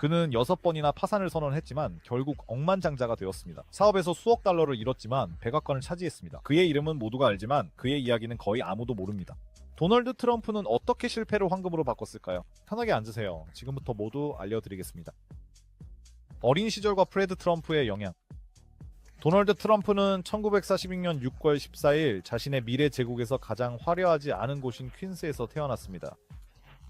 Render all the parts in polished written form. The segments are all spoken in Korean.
그는 6번이나 파산을 선언했지만 결국 억만장자가 되었습니다. 사업에서 수억 달러를 잃었지만 백악관을 차지했습니다. 그의 이름은 모두가 알지만 그의 이야기는 거의 아무도 모릅니다. 도널드 트럼프는 어떻게 실패를 황금으로 바꿨을까요? 편하게 앉으세요. 지금부터 모두 알려드리겠습니다. 어린 시절과 프레드 트럼프의 영향. 도널드 트럼프는 1942년 6월 14일 자신의 미래 제국에서 가장 화려하지 않은 곳인 퀸스에서 태어났습니다.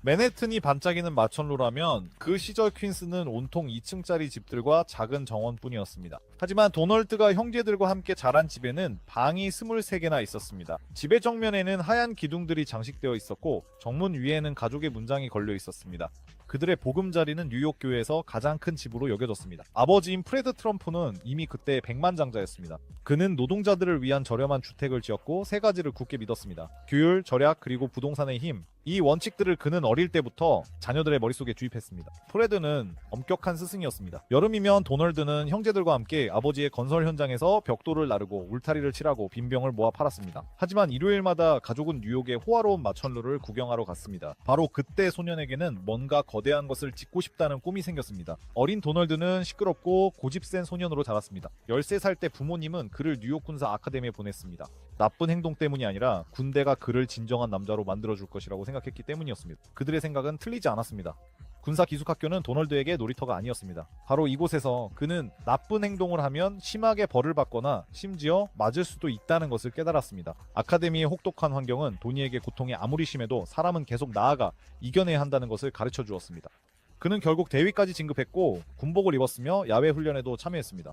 맨해튼이 반짝이는 마천루라면 그 시절 퀸스는 온통 2층짜리 집들과 작은 정원뿐이었습니다. 하지만 도널드가 형제들과 함께 자란 집에는 방이 23개나 있었습니다. 집의 정면에는 하얀 기둥들이 장식되어 있었고 정문 위에는 가족의 문장이 걸려 있었습니다. 그들의 보금자리는 뉴욕 교회에서 가장 큰 집으로 여겨졌습니다. 아버지인 프레드 트럼프는 이미 그때 백만장자였습니다. 그는 노동자들을 위한 저렴한 주택을 지었고 세 가지를 굳게 믿었습니다. 규율, 절약, 그리고 부동산의 힘. 이 원칙들을 그는 어릴 때부터 자녀들의 머릿속에 주입했습니다. 프레드는 엄격한 스승이었습니다. 여름이면 도널드는 형제들과 함께 아버지의 건설 현장에서 벽돌을 나르고 울타리를 칠하고 빈병을 모아 팔았습니다. 하지만 일요일마다 가족은 뉴욕의 호화로운 마천루를 구경하러 갔습니다. 바로 그때 소년에게는 뭔가 거대한 것을 짓고 싶다는 꿈이 생겼습니다. 어린 도널드는 시끄럽고 고집센 소년으로 자랐습니다. 13살 때 부모님은 그를 뉴욕 군사 아카데미에 보냈습니다. 나쁜 행동 때문이 아니라 군대가 그를 진정한 남자로 만들어줄 것이라고 생각했기 때문이었습니다. 그들의 생각은 틀리지 않았습니다. 군사기숙학교는 도널드에게 놀이터가 아니었습니다. 바로 이곳에서 그는 나쁜 행동을 하면 심하게 벌을 받거나 심지어 맞을 수도 있다는 것을 깨달았습니다. 아카데미의 혹독한 환경은 도니에게 고통이 아무리 심해도 사람은 계속 나아가 이겨내야 한다는 것을 가르쳐 주었습니다. 그는 결국 대위까지 진급했고 군복을 입었으며 야외 훈련에도 참여했습니다.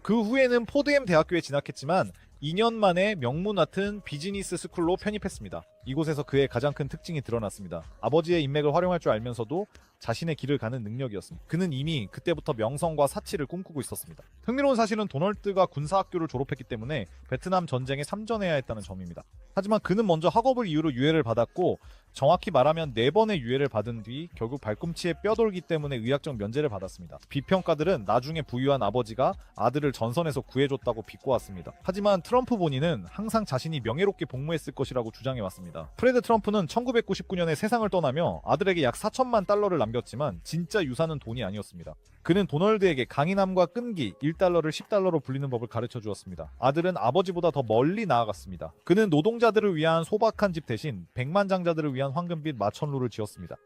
그 후에는 포드햄 대학교에 진학했지만 2년 만에 명문 같은 비즈니스 스쿨로 편입했습니다. 이곳에서 그의 가장 큰 특징이 드러났습니다. 아버지의 인맥을 활용할 줄 알면서도 자신의 길을 가는 능력이었습니다. 그는 이미 그때부터 명성과 사치를 꿈꾸고 있었습니다. 흥미로운 사실은 도널드가 군사학교를 졸업했기 때문에 베트남 전쟁에 참전해야 했다는 점입니다. 하지만 그는 먼저 학업을 이유로 유해를 받았고 정확히 말하면 4번의 유해를 받은 뒤 결국 발꿈치에 뼈돌기 때문에 의학적 면제를 받았습니다. 비평가들은 나중에 부유한 아버지가 아들을 전선에서 구해줬다고 비꼬았습니다. 하지만 트럼프 본인은 항상 자신이 명예롭게 복무했을 것이라고 주장해왔습니다. 프레드 트럼프는 1999년에 세상을 떠나며 아들에게 약 4천만 달러를 남겼지만 진짜 유산은 돈이 아니었습니다. 그는 도널드에게 강인함과 끈기, 1달러를 10달러로 불리는 법을 가르쳐 주었습니다. 아들은 아버지보다 더 멀리 나아갔습니다. 그는 노동자들을 위한 소박한 집 대신 백만장자들을 위한 황금빛 마천루를 지었습니다.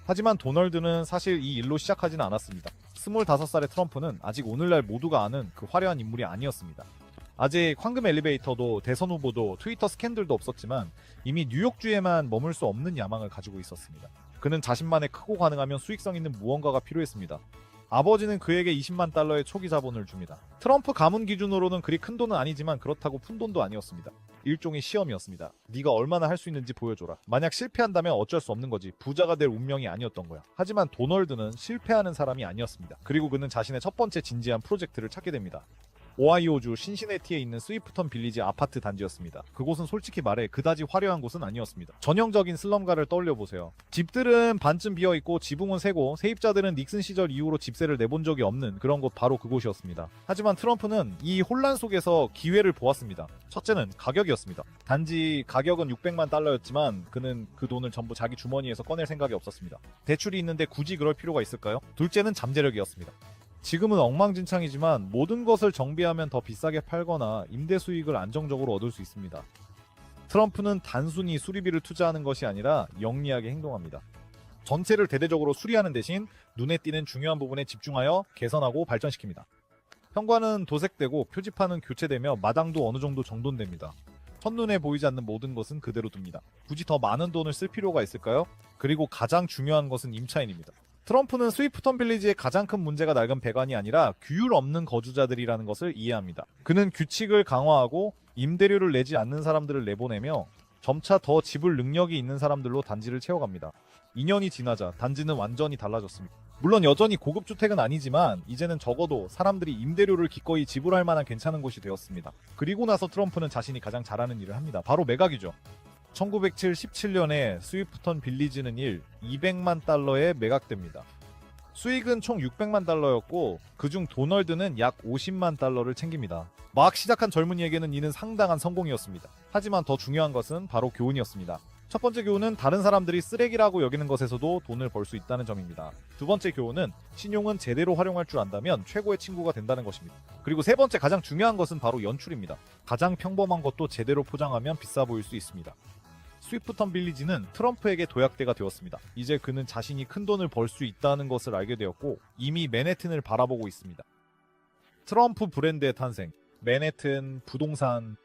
하지만 도널드는 사실 이 일로 시작하지는 않았습니다. 25살의 트럼프는 아직 오늘날 모두가 아는 그 화려한 인물이 아니었습니다. 아직 황금 엘리베이터도 대선 후보도 트위터 스캔들도 없었지만 이미 뉴욕주에만 머물 수 없는 야망을 가지고 있었습니다. 그는 자신만의 크고 가능하면 수익성 있는 무언가가 필요했습니다. 아버지는 그에게 20만 달러의 초기 자본을 줍니다. 트럼프 가문 기준으로는 그리 큰 돈은 아니지만 그렇다고 푼 돈도 아니었습니다. 일종의 시험이었습니다. 네가 얼마나 할 수 있는지 보여줘라. 만약 실패한다면 어쩔 수 없는 거지. 부자가 될 운명이 아니었던 거야. 하지만 도널드는 실패하는 사람이 아니었습니다. 그리고 그는 자신의 첫 번째 진지한 프로젝트를 찾게 됩니다. 오하이오주 신시내티에 있는 스위프턴 빌리지 아파트 단지였습니다. 그곳은 솔직히 말해 그다지 화려한 곳은 아니었습니다. 전형적인 슬럼가를 떠올려보세요. 집들은 반쯤 비어있고 지붕은 새고 세입자들은 닉슨 시절 이후로 집세를 내본 적이 없는 그런 곳 바로 그곳이었습니다. 하지만 트럼프는 이 혼란 속에서 기회를 보았습니다. 첫째는 가격이었습니다. 단지 가격은 600만 달러였지만 그는 그 돈을 전부 자기 주머니에서 꺼낼 생각이 없었습니다. 대출이 있는데 굳이 그럴 필요가 있을까요? 둘째는 잠재력이었습니다. 지금은 엉망진창이지만 모든 것을 정비하면 더 비싸게 팔거나 임대 수익을 안정적으로 얻을 수 있습니다. 트럼프는 단순히 수리비를 투자하는 것이 아니라 영리하게 행동합니다. 전체를 대대적으로 수리하는 대신 눈에 띄는 중요한 부분에 집중하여 개선하고 발전시킵니다. 현관은 도색되고 표지판은 교체되며 마당도 어느 정도 정돈됩니다. 첫눈에 보이지 않는 모든 것은 그대로 둡니다. 굳이 더 많은 돈을 쓸 필요가 있을까요? 그리고 가장 중요한 것은 임차인입니다. 트럼프는 스위프턴 빌리지의 가장 큰 문제가 낡은 배관이 아니라 규율 없는 거주자들이라는 것을 이해합니다. 그는 규칙을 강화하고 임대료를 내지 않는 사람들을 내보내며 점차 더 지불 능력이 있는 사람들로 단지를 채워갑니다. 2년이 지나자 단지는 완전히 달라졌습니다. 물론 여전히 고급 주택은 아니지만 이제는 적어도 사람들이 임대료를 기꺼이 지불할 만한 괜찮은 곳이 되었습니다. 그리고 나서 트럼프는 자신이 가장 잘하는 일을 합니다. 바로 매각이죠. 1977년에 스위프턴 빌리지는 200만 달러에 매각됩니다. 수익은 총 600만 달러였고 그중 도널드는 약 50만 달러를 챙깁니다. 막 시작한 젊은이에게는 이는 상당한 성공이었습니다. 하지만 더 중요한 것은 바로 교훈이었습니다. 첫 번째 교훈은 다른 사람들이 쓰레기라고 여기는 것에서도 돈을 벌 수 있다는 점입니다. 두 번째 교훈은 신용은 제대로 활용할 줄 안다면 최고의 친구가 된다는 것입니다. 그리고 세 번째 가장 중요한 것은 바로 연출입니다. 가장 평범한 것도 제대로 포장하면 비싸 보일 수 있습니다. 스위프턴 빌리지는 트럼프에게 도약대가 되었습니다. 이제 그는 자신이 큰 돈을 벌 수 있다는 것을 알게 되었고 이미 맨해튼을 바라보고 있습니다. 트럼프 브랜드의 탄생, 맨해튼, 부동산.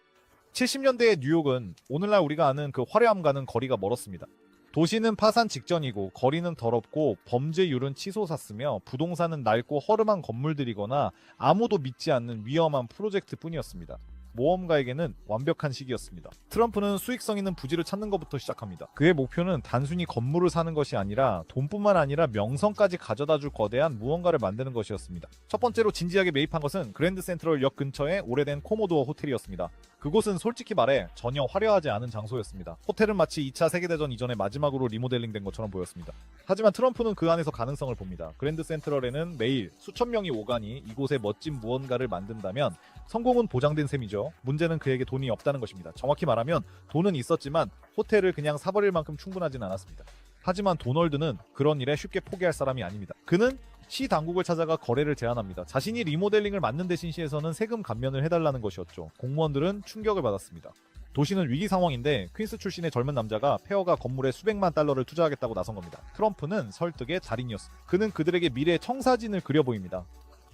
70년대의 뉴욕은 오늘날 우리가 아는 그 화려함과는 거리가 멀었습니다. 도시는 파산 직전이고 거리는 더럽고 범죄율은 치솟았으며 부동산은 낡고 허름한 건물들이거나 아무도 믿지 않는 위험한 프로젝트뿐이었습니다. 모험가에게는 완벽한 시기였습니다. 트럼프는 수익성 있는 부지를 찾는 것부터 시작합니다. 그의 목표는 단순히 건물을 사는 것이 아니라 돈뿐만 아니라 명성까지 가져다줄 거대한 무언가를 만드는 것이었습니다. 첫 번째로 진지하게 매입한 것은 그랜드 센트럴 역 근처의 오래된 코모도어 호텔이었습니다. 그곳은 솔직히 말해 전혀 화려하지 않은 장소였습니다. 호텔은 마치 2차 세계대전 이전에 마지막으로 리모델링된 것처럼 보였습니다. 하지만 트럼프는 그 안에서 가능성을 봅니다. 그랜드 센트럴에는 매일 수천 명이 오가니 이곳에 멋진 무언가를 만든다면 성공은 보장된 셈이죠. 문제는 그에게 돈이 없다는 것입니다. 정확히 말하면 돈은 있었지만 호텔을 그냥 사버릴 만큼 충분하진 않았습니다. 하지만 도널드는 그런 일에 쉽게 포기할 사람이 아닙니다. 그는 시 당국을 찾아가 거래를 제안합니다. 자신이 리모델링을 맡는 대신 시에서는 세금 감면을 해달라는 것이었죠. 공무원들은 충격을 받았습니다. 도시는 위기 상황인데 퀸스 출신의 젊은 남자가 폐허가 건물에 수백만 달러를 투자하겠다고 나선 겁니다. 트럼프는 설득의 달인이었습니다. 그는 그들에게 미래의 청사진을 그려 보입니다.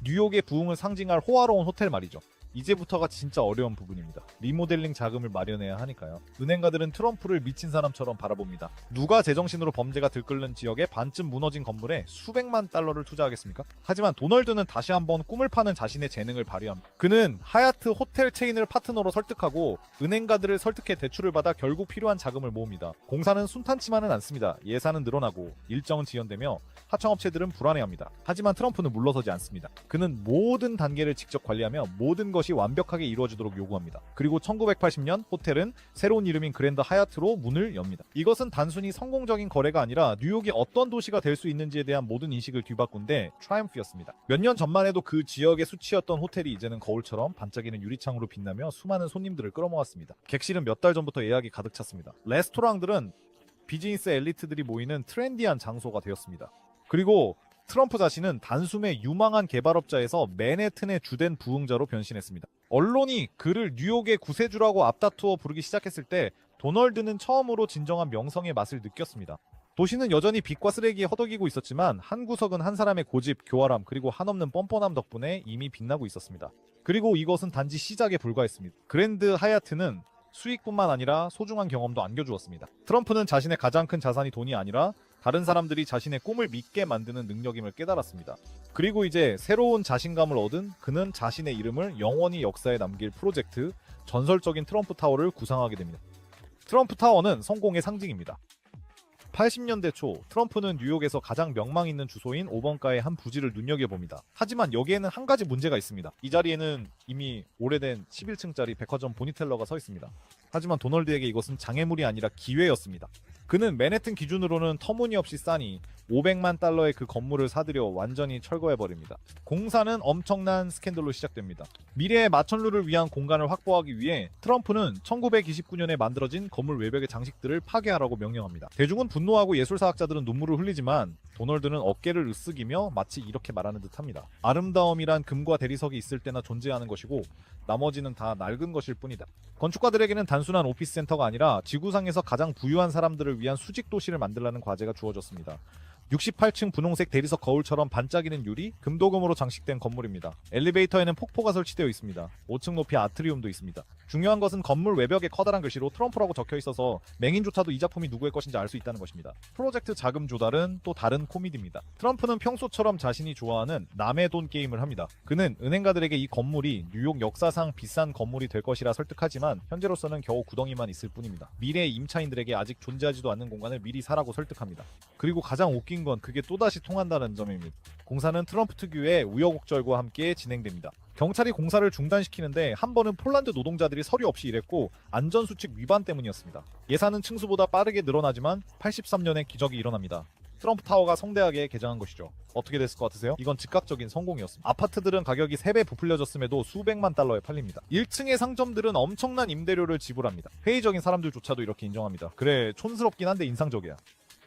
뉴욕의 부흥을 상징할 호화로운 호텔 말이죠. 이제부터가 진짜 어려운 부분입니다. 리모델링 자금을 마련해야 하니까요. 은행가들은 트럼프를 미친 사람처럼 바라봅니다. 누가 제정신으로 범죄가 들끓는 지역에 반쯤 무너진 건물에 수백만 달러를 투자하겠습니까? 하지만 도널드는 다시 한번 꿈을 파는 자신의 재능을 발휘합니다. 그는 하얏트 호텔 체인을 파트너로 설득하고 은행가들을 설득해 대출을 받아 결국 필요한 자금을 모읍니다. 공사는 순탄치만은 않습니다. 예산은 늘어나고 일정은 지연되며 하청업체들은 불안해합니다. 하지만 트럼프는 물러서지 않습니다. 그는 모든 단계를 직접 관리하며 모든 것이 완벽하게 이루어지도록 요구합니다. 그리고 1980년 호텔은 새로운 이름인 그랜드 하얏트로 문을 엽니다. 이것은 단순히 성공적인 거래가 아니라 뉴욕이 어떤 도시가 될 수 있는지에 대한 모든 인식을 뒤바꾼 데 트라이엄프였습니다. 몇 년 전만 해도 그 지역의 수치였던 호텔이 이제는 거울처럼 반짝이는 유리창으로 빛나며 수많은 손님들을 끌어모았습니다. 객실은 몇 달 전부터 예약이 가득 찼습니다. 레스토랑들은 비즈니스 엘리트들이 모이는 트렌디한 장소가 되었습니다. 그리고 트럼프 자신은 단숨에 유망한 개발업자에서 맨해튼의 주된 부흥자로 변신했습니다. 언론이 그를 뉴욕의 구세주라고 앞다투어 부르기 시작했을 때 도널드는 처음으로 진정한 명성의 맛을 느꼈습니다. 도시는 여전히 빛과 쓰레기에 허덕이고 있었지만 한 구석은 한 사람의 고집, 교활함, 그리고 한없는 뻔뻔함 덕분에 이미 빛나고 있었습니다. 그리고 이것은 단지 시작에 불과했습니다. 그랜드 하얏트는 수익뿐만 아니라 소중한 경험도 안겨주었습니다. 트럼프는 자신의 가장 큰 자산이 돈이 아니라 다른 사람들이 자신의 꿈을 믿게 만드는 능력임을 깨달았습니다. 그리고 이제 새로운 자신감을 얻은 그는 자신의 이름을 영원히 역사에 남길 프로젝트, 전설적인 트럼프 타워를 구상하게 됩니다. 트럼프 타워는 성공의 상징입니다. 80년대 초 트럼프는 뉴욕에서 가장 명망 있는 주소인 5번가의 한 부지를 눈여겨봅니다. 하지만 여기에는 한 가지 문제가 있습니다. 이 자리에는 이미 오래된 11층짜리 백화점 보니텔러가 서 있습니다. 하지만 도널드에게 이것은 장애물이 아니라 기회였습니다. 그는 맨해튼 기준으로는 터무니없이 싸니 500만 달러의 그 건물을 사들여 완전히 철거해버립니다. 공사는 엄청난 스캔들로 시작됩니다. 미래의 마천루를 위한 공간을 확보하기 위해 트럼프는 1929년에 만들어진 건물 외벽의 장식들을 파괴하라고 명령합니다. 대중은 분노하고 예술사학자들은 눈물을 흘리지만 도널드는 어깨를 으쓱이며 마치 이렇게 말하는 듯합니다. 아름다움이란 금과 대리석이 있을 때나 존재하는 것이고 나머지는 다 낡은 것일 뿐이다. 건축가들에게는 단순한 오피스 센터가 아니라 지구상에서 가장 부유한 사람들을 위한 수직 도시를 만들라는 과제가 주어졌습니다. 68층 분홍색 대리석 거울처럼 반짝이는 유리, 금도금으로 장식된 건물입니다. 엘리베이터에는 폭포가 설치되어 있습니다. 5층 높이 아트리움도 있습니다. 중요한 것은 건물 외벽에 커다란 글씨로 트럼프라고 적혀 있어서 맹인조차도 이 작품이 누구의 것인지 알 수 있다는 것입니다. 프로젝트 자금 조달은 또 다른 코미디입니다. 트럼프는 평소처럼 자신이 좋아하는 남의 돈 게임을 합니다. 그는 은행가들에게 이 건물이 뉴욕 역사상 비싼 건물이 될 것이라 설득하지만 현재로서는 겨우 구덩이만 있을 뿐입니다. 미래의 임차인들에게 아직 존재하지도 않는 공간을 미리 사라고 설득합니다. 그리고 가장 웃긴 건 그게 또다시 통한다는 점입니다. 공사는 트럼프 특유의 우여곡절과 함께 진행됩니다. 경찰이 공사를 중단시키는데 한 번은 폴란드 노동자들이 서류 없이 일했고 안전수칙 위반 때문이었습니다. 예산은 층수보다 빠르게 늘어나지만 83년에 기적이 일어납니다. 트럼프 타워가 성대하게 개장한 것이죠. 어떻게 됐을 것 같으세요? 이건 즉각적인 성공이었습니다. 아파트들은 가격이 3배 부풀려졌음에도 수백만 달러에 팔립니다. 1층의 상점들은 엄청난 임대료를 지불합니다. 회의적인 사람들조차도 이렇게 인정합니다. 그래, 촌스럽긴 한데 인상적이야.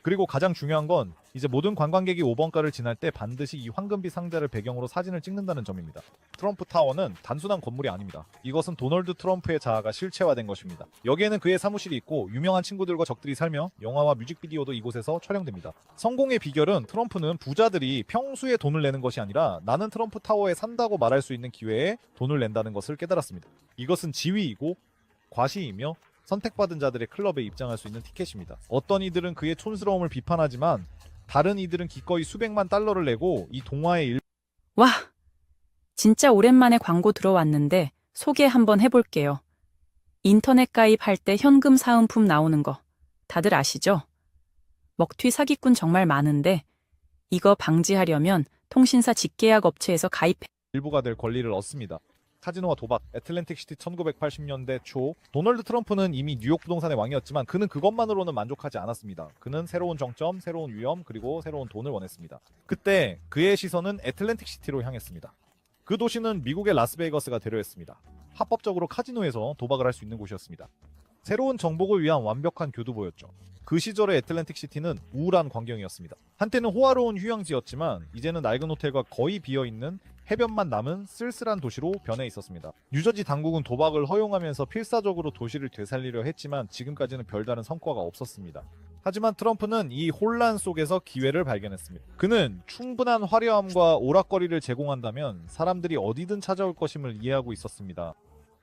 그리고 가장 중요한 건 이제 모든 관광객이 5번가를 지날 때 반드시 이 황금빛 상자를 배경으로 사진을 찍는다는 점입니다. 트럼프 타워는 단순한 건물이 아닙니다. 이것은 도널드 트럼프의 자아가 실체화된 것입니다. 여기에는 그의 사무실이 있고 유명한 친구들과 적들이 살며 영화와 뮤직비디오도 이곳에서 촬영됩니다. 성공의 비결은 트럼프는 부자들이 평소에 돈을 내는 것이 아니라 나는 트럼프 타워에 산다고 말할 수 있는 기회에 돈을 낸다는 것을 깨달았습니다. 이것은 지위이고 과시이며 선택받은 자들의 클럽에 입장할 수 있는 티켓입니다. 어떤 이들은 그의 촌스러움을 비판하지만 다른 이들은 기꺼이 수백만 달러를 내고 이 동화의 와, 진짜 오랜만에 광고 들어왔는데 소개 한번 해볼게요. 인터넷 가입할 때 현금 사은품 나오는 거 다들 아시죠? 먹튀 사기꾼 정말 많은데 이거 방지하려면 통신사 직계약 업체에서 가입해. 일부가 될 권리를 얻습니다. 카지노와 도박, 애틀랜틱시티 1980년대 초 도널드 트럼프는 이미 뉴욕 부동산의 왕이었지만 그는 그것만으로는 만족하지 않았습니다. 그는 새로운 정점, 새로운 위험, 그리고 새로운 돈을 원했습니다. 그때 그의 시선은 애틀랜틱시티로 향했습니다. 그 도시는 미국의 라스베이거스가 되려 했습니다. 합법적으로 카지노에서 도박을 할 수 있는 곳이었습니다. 새로운 정복을 위한 완벽한 교두보였죠. 그 시절의 애틀랜틱시티는 우울한 광경이었습니다. 한때는 호화로운 휴양지였지만 이제는 낡은 호텔과 거의 비어있는 해변만 남은 쓸쓸한 도시로 변해 있었습니다. 뉴저지 당국은 도박을 허용하면서 필사적으로 도시를 되살리려 했지만 지금까지는 별다른 성과가 없었습니다. 하지만 트럼프는 이 혼란 속에서 기회를 발견했습니다. 그는 충분한 화려함과 오락거리를 제공한다면 사람들이 어디든 찾아올 것임을 이해하고 있었습니다.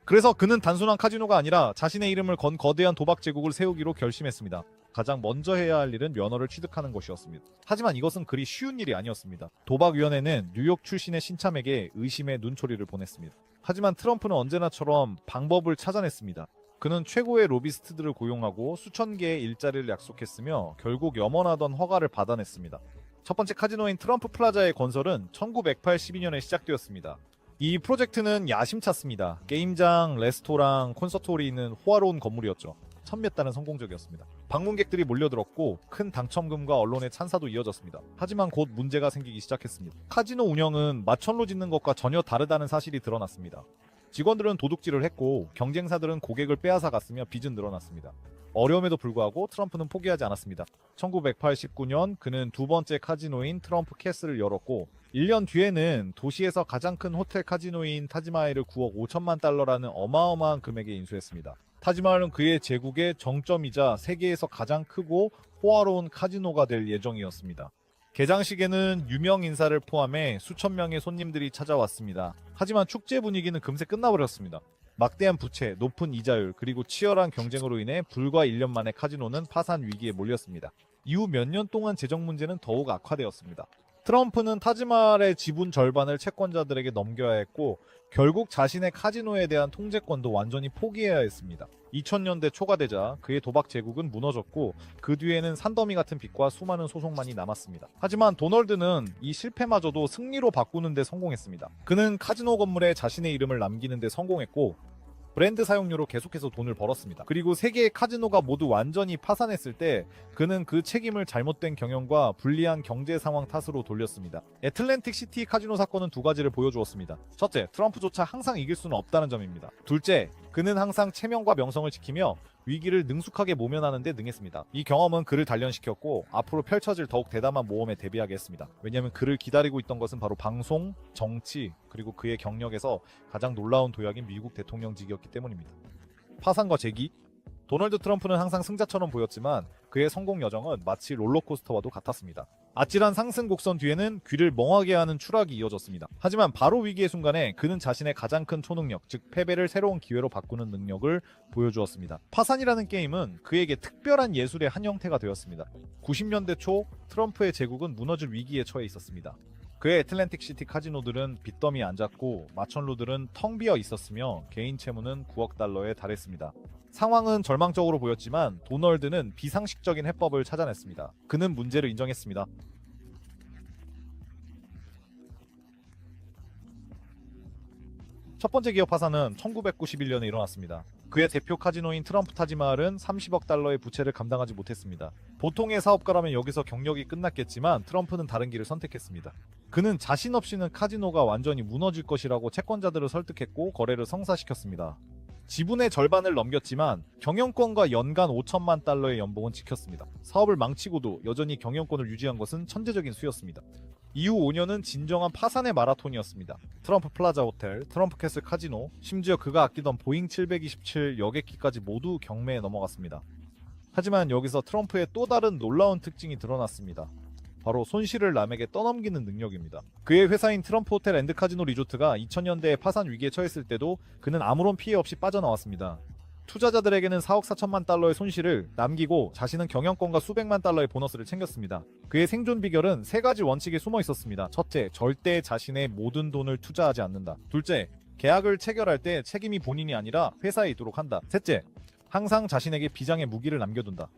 그래서 그는 단순한 카지노가 아니라 자신의 이름을 건 거대한 도박 제국을 세우기로 결심했습니다. 가장 먼저 해야 할 일은 면허를 취득하는 것이었습니다. 하지만 이것은 그리 쉬운 일이 아니었습니다. 도박위원회는 뉴욕 출신의 신참에게 의심의 눈초리를 보냈습니다. 하지만 트럼프는 언제나처럼 방법을 찾아냈습니다. 그는 최고의 로비스트들을 고용하고 수천 개의 일자리를 약속했으며 결국 염원하던 허가를 받아냈습니다. 첫 번째 카지노인 트럼프 플라자의 건설은 1982년에 시작되었습니다. 이 프로젝트는 야심찼습니다. 게임장, 레스토랑, 콘서트홀이 있는 호화로운 건물이었죠. 천몇 달은 성공적이었습니다. 방문객들이 몰려들었고 큰 당첨금과 언론의 찬사도 이어졌습니다. 하지만 곧 문제가 생기기 시작했습니다. 카지노 운영은 마천루 짓는 것과 전혀 다르다는 사실이 드러났습니다. 직원들은 도둑질을 했고 경쟁사들은 고객을 빼앗아 갔으며 빚은 늘어났습니다. 어려움에도 불구하고 트럼프는 포기하지 않았습니다. 1989년 그는 두 번째 카지노인 트럼프 캐슬을 열었고 1년 뒤에는 도시에서 가장 큰 호텔 카지노인 타지마할을 9억 5천만 달러라는 어마어마한 금액에 인수했습니다. 타지마할은 그의 제국의 정점이자 세계에서 가장 크고 호화로운 카지노가 될 예정이었습니다. 개장식에는 유명 인사를 포함해 수천 명의 손님들이 찾아왔습니다. 하지만 축제 분위기는 금세 끝나버렸습니다. 막대한 부채, 높은 이자율, 그리고 치열한 경쟁으로 인해 불과 1년 만에 카지노는 파산 위기에 몰렸습니다. 이후 몇 년 동안 재정 문제는 더욱 악화되었습니다. 트럼프는 타지마할의 지분 절반을 채권자들에게 넘겨야 했고 결국 자신의 카지노에 대한 통제권도 완전히 포기해야 했습니다. 2000년대 초가 되자 그의 도박 제국은 무너졌고 그 뒤에는 산더미 같은 빚과 수많은 소송만이 남았습니다. 하지만 도널드는 이 실패마저도 승리로 바꾸는 데 성공했습니다. 그는 카지노 건물에 자신의 이름을 남기는 데 성공했고 브랜드 사용료로 계속해서 돈을 벌었습니다. 그리고 세 개의 카지노가 모두 완전히 파산했을 때 그는 그 책임을 잘못된 경영과 불리한 경제 상황 탓으로 돌렸습니다. 애틀랜틱 시티 카지노 사건은 두 가지를 보여주었습니다. 첫째, 트럼프조차 항상 이길 수는 없다는 점입니다. 둘째, 그는 항상 체면과 명성을 지키며 위기를 능숙하게 모면하는 데 능했습니다. 이 경험은 그를 단련시켰고 앞으로 펼쳐질 더욱 대담한 모험에 대비하게 했습니다. 왜냐하면 그를 기다리고 있던 것은 바로 방송, 정치, 그리고 그의 경력에서 가장 놀라운 도약인 미국 대통령직이었기 때문입니다. 파산과 재기, 도널드 트럼프는 항상 승자처럼 보였지만 그의 성공 여정은 마치 롤러코스터와도 같았습니다. 아찔한 상승 곡선 뒤에는 귀를 멍하게 하는 추락이 이어졌습니다. 하지만 바로 위기의 순간에 그는 자신의 가장 큰 초능력, 즉 패배를 새로운 기회로 바꾸는 능력을 보여주었습니다. 파산이라는 게임은 그에게 특별한 예술의 한 형태가 되었습니다. 90년대 초 트럼프의 제국은 무너질 위기에 처해 있었습니다. 그의 애틀랜틱 시티 카지노들은 빚더미에 앉았고 마천루들은 텅 비어 있었으며 개인 채무는 9억 달러에 달했습니다. 상황은 절망적으로 보였지만 도널드는 비상식적인 해법을 찾아냈습니다. 그는 문제를 인정했습니다. 첫 번째 기업 파산은 1991년에 일어났습니다. 그의 대표 카지노인 트럼프 타지마할은 30억 달러의 부채를 감당하지 못했습니다. 보통의 사업가라면 여기서 경력이 끝났겠지만 트럼프는 다른 길을 선택했습니다. 그는 자신 없이는 카지노가 완전히 무너질 것이라고 채권자들을 설득했고 거래를 성사시켰습니다. 지분의 절반을 넘겼지만 경영권과 연간 5천만 달러의 연봉은 지켰습니다. 사업을 망치고도 여전히 경영권을 유지한 것은 천재적인 수였습니다. 이후 5년은 진정한 파산의 마라톤이었습니다. 트럼프 플라자 호텔, 트럼프 캐슬 카지노, 심지어 그가 아끼던 보잉 727 여객기까지 모두 경매에 넘어갔습니다. 하지만 여기서 트럼프의 또 다른 놀라운 특징이 드러났습니다. 바로 손실을 남에게 떠넘기는 능력입니다. 그의 회사인 트럼프 호텔 앤드 카지노 리조트가 2000년대에 파산 위기에 처했을 때도 그는 아무런 피해 없이 빠져나왔습니다. 투자자들에게는 4억 4천만 달러의 손실을 남기고 자신은 경영권과 수백만 달러의 보너스를 챙겼습니다. 그의 생존 비결은 세 가지 원칙에 숨어 있었습니다. 첫째, 절대 자신의 모든 돈을 투자하지 않는다. 둘째, 계약을 체결할 때 책임이 본인이 아니라 회사에 있도록 한다. 셋째, 항상 자신에게 비장의 무기를 남겨둔다.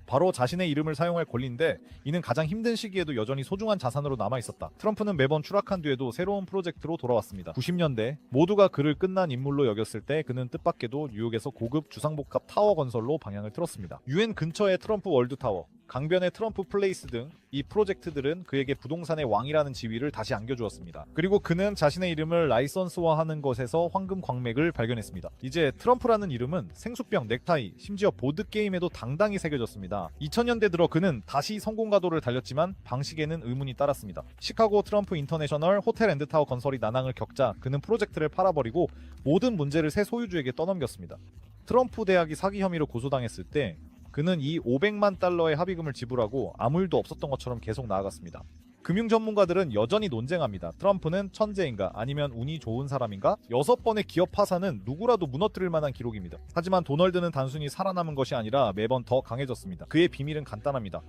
바로 자신의 이름을 사용할 권리인데 이는 가장 힘든 시기에도 여전히 소중한 자산으로 남아있었다. 트럼프는 매번 추락한 뒤에도 새로운 프로젝트로 돌아왔습니다. 90년대 모두가 그를 끝난 인물로 여겼을 때 그는 뜻밖에도 뉴욕에서 고급 주상복합 타워 건설로 방향을 틀었습니다. 유엔 근처의 트럼프 월드타워, 강변의 트럼프 플레이스 등 이 프로젝트들은 그에게 부동산의 왕이라는 지위를 다시 안겨주었습니다. 그리고 그는 자신의 이름을 라이선스화하는 것에서 황금 광맥을 발견했습니다. 이제 트럼프라는 이름은 생수병, 넥타이, 심지어 보드게임에도 당당히 새겨졌습니다. 2000년대 들어 그는 다시 성공 가도를 달렸지만 방식에는 의문이 따랐습니다. 시카고 트럼프 인터내셔널 호텔 앤드 타워 건설이 난항을 겪자 그는 프로젝트를 팔아버리고 모든 문제를 새 소유주에게 떠넘겼습니다. 트럼프 대학이 사기 혐의로 고소당했을 때 그는 이 500만 달러의 합의금을 지불하고 아무 일도 없었던 것처럼 계속 나아갔습니다. 금융 전문가들은 여전히 논쟁합니다. 트럼프는 천재인가 아니면 운이 좋은 사람인가? 6번의 기업 파산은 누구라도 무너뜨릴 만한 기록입니다. 하지만 도널드는 단순히 살아남은 것이 아니라 매번 더 강해졌습니다. 그의 비밀은 간단합니다.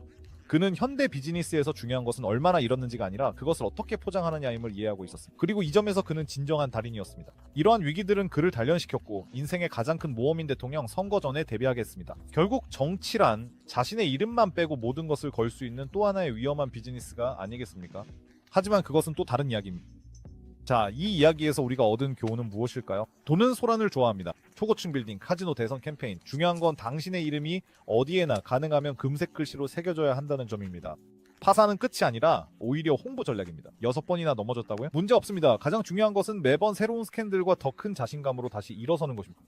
그는 현대 비즈니스에서 중요한 것은 얼마나 잃었는지가 아니라 그것을 어떻게 포장하느냐임을 이해하고 있었습니다. 그리고 이 점에서 그는 진정한 달인이었습니다. 이러한 위기들은 그를 단련시켰고 인생의 가장 큰 모험인 대통령 선거 전에 데뷔하게 했습니다. 결국 정치란 자신의 이름만 빼고 모든 것을 걸 수 있는 또 하나의 위험한 비즈니스가 아니겠습니까? 하지만 그것은 또 다른 이야기입니다. 자, 이 이야기에서 우리가 얻은 교훈은 무엇일까요? 돈은 소란을 좋아합니다. 초고층 빌딩, 카지노 대선 캠페인. 중요한 건 당신의 이름이 어디에나 가능하면 금색 글씨로 새겨져야 한다는 점입니다. 파산은 끝이 아니라 오히려 홍보 전략입니다. 6번이나 넘어졌다고요? 문제 없습니다. 가장 중요한 것은 매번 새로운 스캔들과 더 큰 자신감으로 다시 일어서는 것입니다.